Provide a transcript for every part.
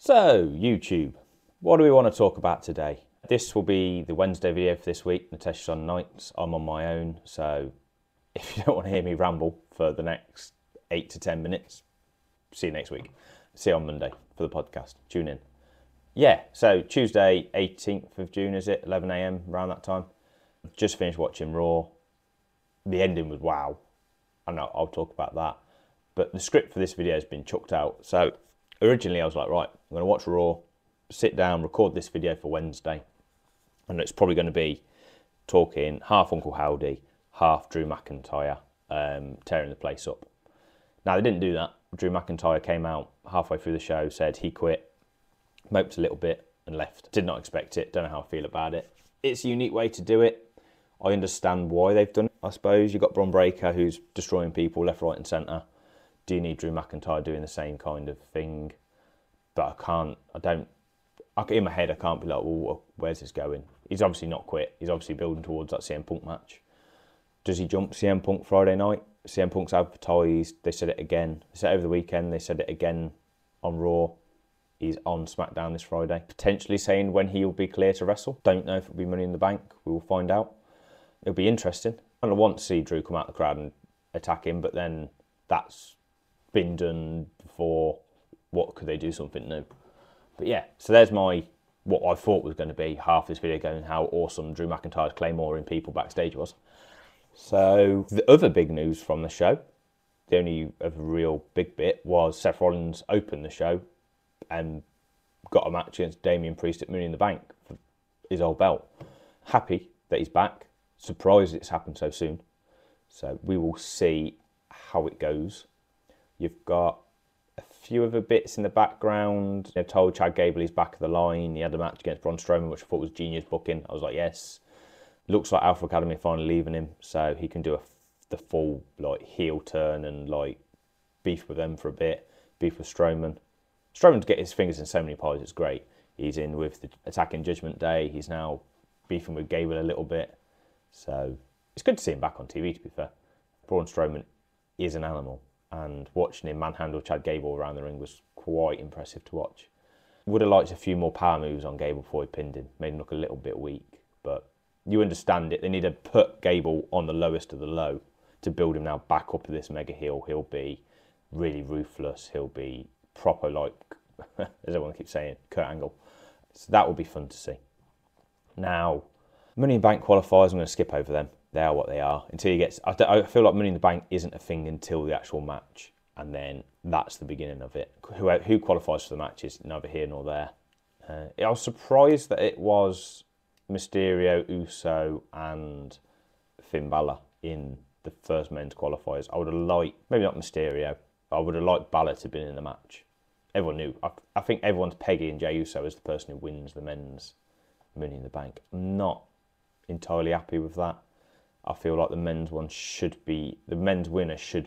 So, YouTube, what do we want to talk about today? This will be the Wednesday video for this week. Natesha's on nights, I'm on my own, so if you don't want to hear me ramble for the next 8 to 10 minutes, see you next week. See you on Monday for the podcast. Tune in. Yeah, so Tuesday, 18th of June, is it? 11 AM, around that time. Just finished watching Raw. The ending was wow. I know, I'll talk about that. But the script for this video has been chucked out. So originally I was like, right, I'm going to watch Raw, sit down, record this video for Wednesday. And it's probably going to be talking half Uncle Howdy, half Drew Mcyntire, tearing the place up. Now, they didn't do that. Drew Mcyntire came out halfway through the show, said he quit, moped a little bit and left. Did not expect it, don't know how I feel about it. It's a unique way to do it. I understand why they've done it, I suppose. You've got Bron Breakker, who's destroying people left, right and centre. Do you need Drew Mcyntire doing the same kind of thing? But in my head, I can't be like, well, where's this going? He's obviously not quit. He's obviously building towards that CM Punk match. Does he jump CM Punk Friday night? CM Punk's advertised. They said it again. They said it over the weekend. They said it again on Raw. He's on SmackDown this Friday. Potentially saying when he will be clear to wrestle. Don't know if it'll be Money in the Bank. We will find out. It'll be interesting. I want to see Drew come out of the crowd and attack him, but then that's been done before. What could they do something new? But yeah, so there's what I thought was going to be half this video going how awesome Drew McIntyre's Claymore in people backstage was. So the other big news from the show, the only other real big bit, was Seth Rollins opened the show and got a match against Damian Priest at Money in the Bank for his old belt. Happy that he's back. Surprised it's happened so soon. So we will see how it goes. You've got a few other bits in the background. They've told Chad Gable he's back of the line. He had a match against Braun Strowman, which I thought was genius booking. I was like, yes. Looks like Alpha Academy are finally leaving him, so he can do the full heel turn and beef with them for a bit. Beef with Strowman. Strowman's get his fingers in so many pies. It's great. He's in with the attacking Judgment Day. He's now beefing with Gable a little bit. So it's good to see him back on TV, to be fair. Braun Strowman is an animal, and watching him manhandle Chad Gable around the ring was quite impressive to watch. Would have liked a few more power moves on Gable before he pinned him. Made him look a little bit weak, but you understand it. They need to put Gable on the lowest of the low to build him now back up to this mega heel. He'll be really ruthless. He'll be proper as everyone keeps saying, Kurt Angle. So that will be fun to see. Now, Money in the Bank qualifiers, I'm going to skip over them. They are what they are. Until you get, I feel like Money in the Bank isn't a thing until the actual match, and then that's the beginning of it. Who qualifies for the match is neither here nor there. I was surprised that it was Mysterio, Uso, and Finn Balor in the first men's qualifiers. I would have liked, maybe not Mysterio, but I would have liked Balor to have been in the match. Everyone knew. I think everyone's pegging Jey Uso as the person who wins the men's Money in the Bank. I'm not entirely happy with that. I feel like the men's winner should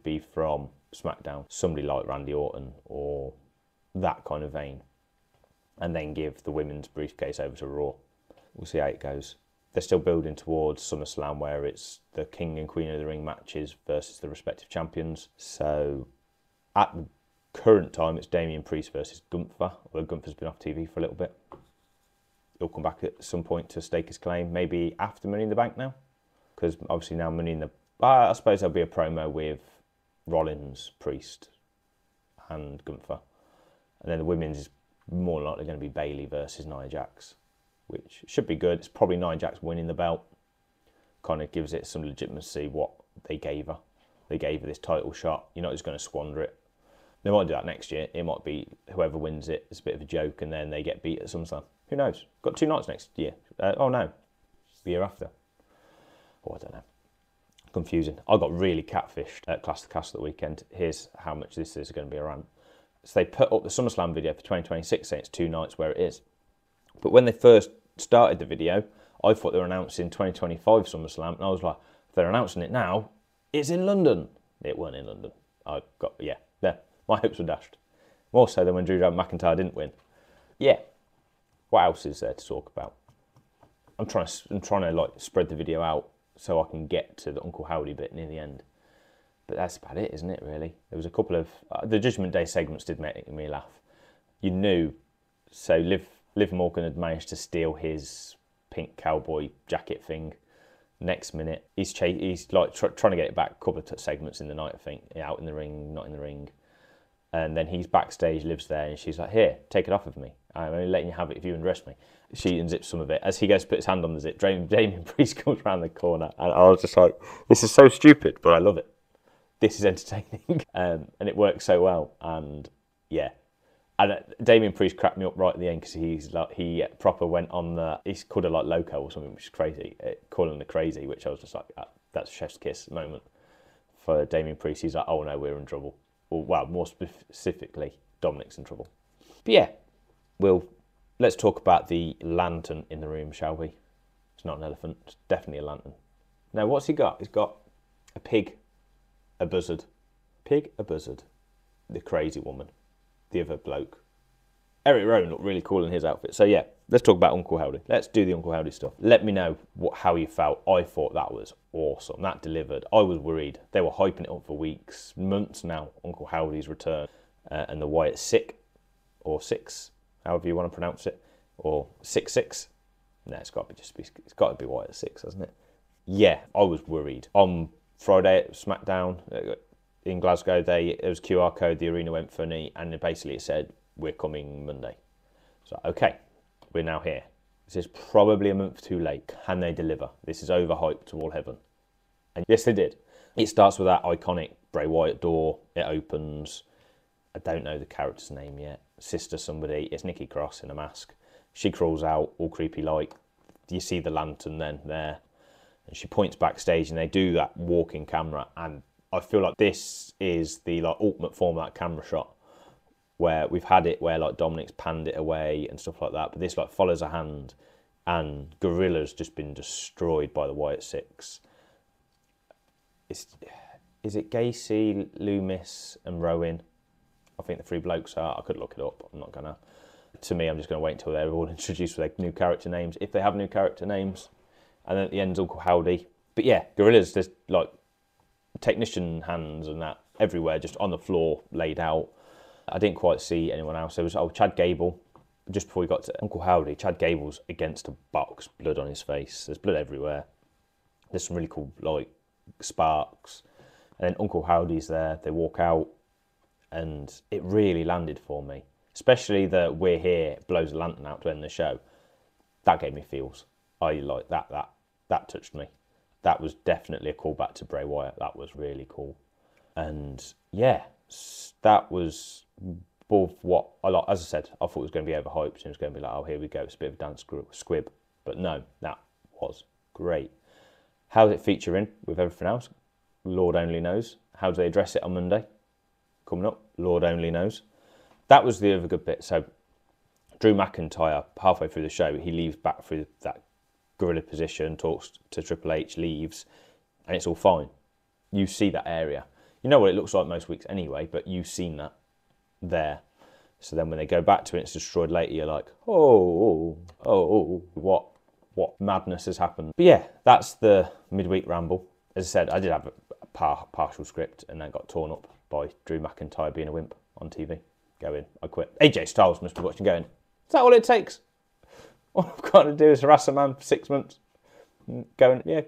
be from SmackDown. Somebody like Randy Orton or that kind of vein. And then give the women's briefcase over to Raw. We'll see how it goes. They're still building towards SummerSlam, where it's the King and Queen of the Ring matches versus the respective champions. So at the current time, it's Damian Priest versus Gunther, although Gunther's been off TV for a little bit. He'll come back at some point to stake his claim, maybe after Money in the Bank now. Because obviously now I suppose there'll be a promo with Rollins, Priest and Gunther. And then the women's is more likely going to be Bayley versus Nia Jax, which should be good. It's probably Nia Jax winning the belt. Kind of gives it some legitimacy what they gave her. They gave her this title shot. You're not just going to squander it. They might do that next year. It might be whoever wins it. It's a bit of a joke and then they get beat at SummerSlam. Who knows? Got 2 nights next year. The year after. Oh, I don't know. Confusing. I got really catfished at Clash of the Castle the weekend. Here's how much this is going to be a rant. So they put up the SummerSlam video for 2026 saying it's 2 nights where it is. But when they first started the video, I thought they were announcing 2025 SummerSlam. And I was like, if they're announcing it now, it's in London. It weren't in London. My hopes were dashed. More so than when Drew McIntyre didn't win. Yeah. What else is there to talk about? I'm trying to spread the video out so I can get to the Uncle Howdy bit near the end. But that's about it, isn't it, really? There was a couple of... the Judgment Day segments did make me laugh. You knew So Liv Morgan had managed to steal his pink cowboy jacket thing. Next minute, he's like trying to get it back. A couple of segments in the night, I think, out in the ring, not in the ring. And then he's backstage, Liv's there, and she's like, "Here, take it off of me. I'm only letting you have it if you undress me." She unzips some of it. As he goes to put his hand on the zip, Damien Priest comes around the corner, and I was just like, "This is so stupid, but I love it. This is entertaining," and it works so well. And yeah, and Damien Priest cracked me up right at the end because he proper went on he's called her like loco or something, which is crazy. Calling her crazy, which I was just like, that's chef's kiss moment for Damien Priest. He's like, "Oh no, we're in trouble." Well, more specifically, Dominic's in trouble. But yeah, let's talk about the lantern in the room, shall we? It's not an elephant, it's definitely a lantern. Now, what's he got? He's got a pig, a buzzard. Pig, a buzzard. The crazy woman. The other bloke. Eric Rowan looked really cool in his outfit. So yeah, let's talk about Uncle Howdy. Let's do the Uncle Howdy stuff. Let me know how you felt. I thought that was awesome. That delivered. I was worried. They were hyping it up for weeks, months now, Uncle Howdy's return. And the Wyatt Sicks, however you want to pronounce it, or 6-6. No, it's got to be Wyatt Sicks, hasn't it? Yeah, I was worried. On Friday at SmackDown in Glasgow, it was QR code. The arena went funny, and basically it said, "We're coming Monday." So okay, we're now here. This is probably a month too late. Can they deliver? This is overhyped to all heaven, and yes, they did. It starts with that iconic Bray Wyatt door. It opens. I don't know the character's name yet. Sister somebody. It's Nikki Cross in a mask. She crawls out, all creepy like. You see the lantern then there, and she points backstage, and they do that walking camera. And I feel like this is the ultimate form of that camera shot, where we've had it where Dominic's panned it away and stuff like that, but this follows a hand, and Gorilla's just been destroyed by the Wyatt Sicks. Is it Gacy, Loomis, and Rowan? I think the three blokes are. I could look it up. I'm not gonna. To me, I'm just gonna wait until they're all introduced with their new character names, if they have new character names, and then at the end, Uncle Howdy. But yeah, Gorilla's just technician hands and that everywhere, just on the floor, laid out. I didn't quite see anyone else. There was Chad Gable. Just before we got to Uncle Howdy, Chad Gable's against a box, blood on his face. There's blood everywhere. There's some really cool sparks. And then Uncle Howdy's there. They walk out, and it really landed for me. Especially the "We're Here" blows a lantern out to end the show. That gave me feels. I like that. That touched me. That was definitely a callback to Bray Wyatt. That was really cool. And yeah, that was above what as I said, I thought it was going to be overhyped and it was going to be like, "Oh, here we go, it's a bit of a dance squib." But no, that was great. How does it feature in with everything else? Lord only knows. How do they address it on Monday? Coming up, Lord only knows. That was the other good bit. So Drew Mcyntire, halfway through the show, he leaves back through that gorilla position, talks to Triple H, leaves, and it's all fine. You see that area. You know what it looks like most weeks anyway, but you've seen that there. So then when they go back to it, it's destroyed later, you're like, oh, what madness has happened? But yeah, that's the midweek ramble. As I said, I did have a partial script and then got torn up by Drew Mcyntire being a wimp on TV. Going, I quit. AJ Styles must be watching going, is that all it takes? All I've got to do is harass a man for 6 months. Going, yeah,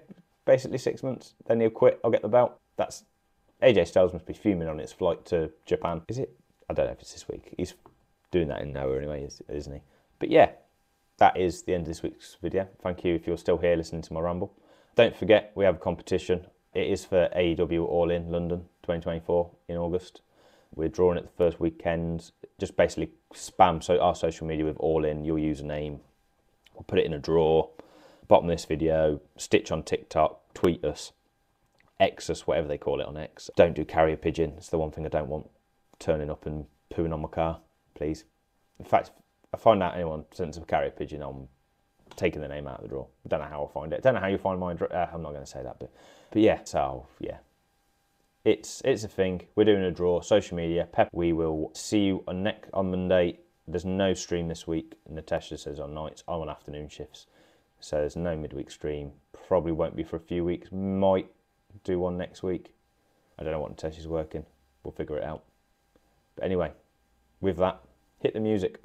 basically 6 months. Then he'll quit, I'll get the belt. That's AJ Styles must be fuming on his flight to Japan. Is it? I don't know if it's this week. He's doing that in Noah anyway, isn't he? But yeah, that is the end of this week's video. Thank you if you're still here listening to my ramble. Don't forget, we have a competition. It is for AEW All In London 2024 in August. We're drawing it the first weekend. Just basically spam our social media with All In, your username. We'll put it in a draw. Bottom of this video, stitch on TikTok, tweet us, X us, whatever they call it on X. Don't do carrier pigeon. It's the one thing I don't want. Turning up and pooing on my car, please. In fact, if I find out anyone sends a carrier pigeon, I'm taking the name out of the draw. I don't know how I'll find it. I don't know how you find mine. I'm not going to say that, but yeah. So yeah, it's a thing. We're doing a draw. Social media. Pep. We will see you on Monday. There's no stream this week. Natasha says on nights. I'm on afternoon shifts, so there's no midweek stream. Probably won't be for a few weeks. Might do one next week. I don't know what Natasha's working. We'll figure it out. But anyway, with that, hit the music.